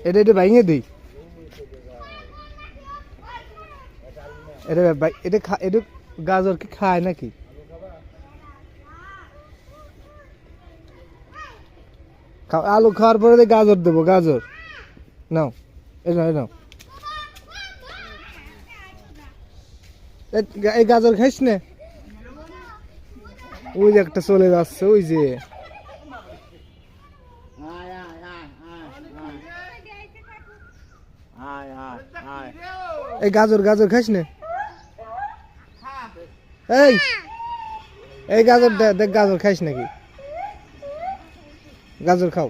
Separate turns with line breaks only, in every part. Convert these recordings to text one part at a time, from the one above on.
এটা এটা ভাঙে দিই এটা এটা এটা গাজর কি খায় নাকি আলু খাওয়ার পরে গাজর দেবো গাজর নাও এই নাও এই গাজর খাইস না ওই যে একটা চলে যাচ্ছে ওই যে এই গাজর গাজর খাইস না এই এই গাজর দেখ গাজর খাইস নাকি গাজর খাও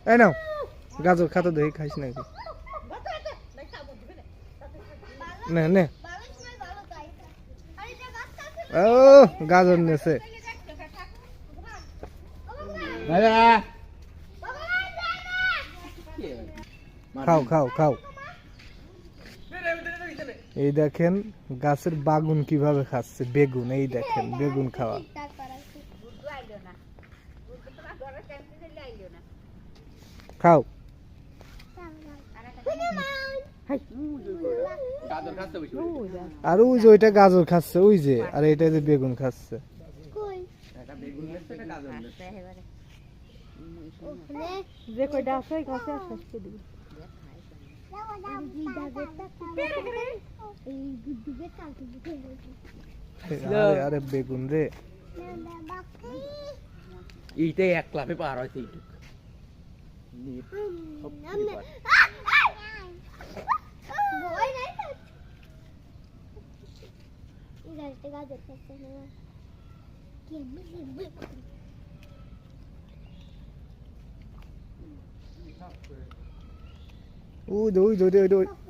এই নাও গাজর খাতে দেখি খাইস নাকি নে নে ও গাজর নেছে খাও খাও খাও এই দেখেন গাছের বাগুন কিভাবে খাচ্ছে বেগুন এই দেখেন বেগুন খাওয়া খাও আর ওই যে ওইটা গাজর খাচ্ছে ওই যে আর এটা যে বেগুন খাচ্ছে
যে কয়টা আছে গাছে শেষ করে দিবি
আরে বেগুন রে
এইটাই এক লাফে পার হয়েছে এইটুক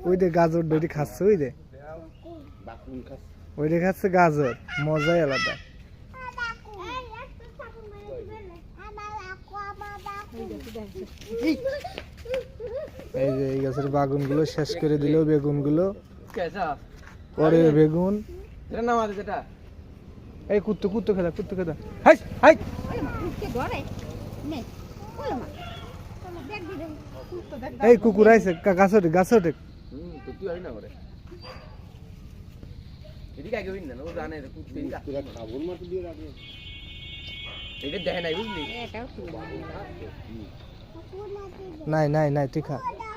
ওই যে গাজর দড়ি খাচ্ছে ওই যে ওইটা খাচ্ছে গাজর মজাই আলাদা এই যে এই গাছের বাগুন গুলো শেষ করে দিল বেগুন গুলো পরে বেগুন এই কুত্তো কুত্তো খেদা কুত্তো খেদা হাই হাই এই কুকুর আইছে গাছতে গাছতে নাই নাই নাই ঠিক আছে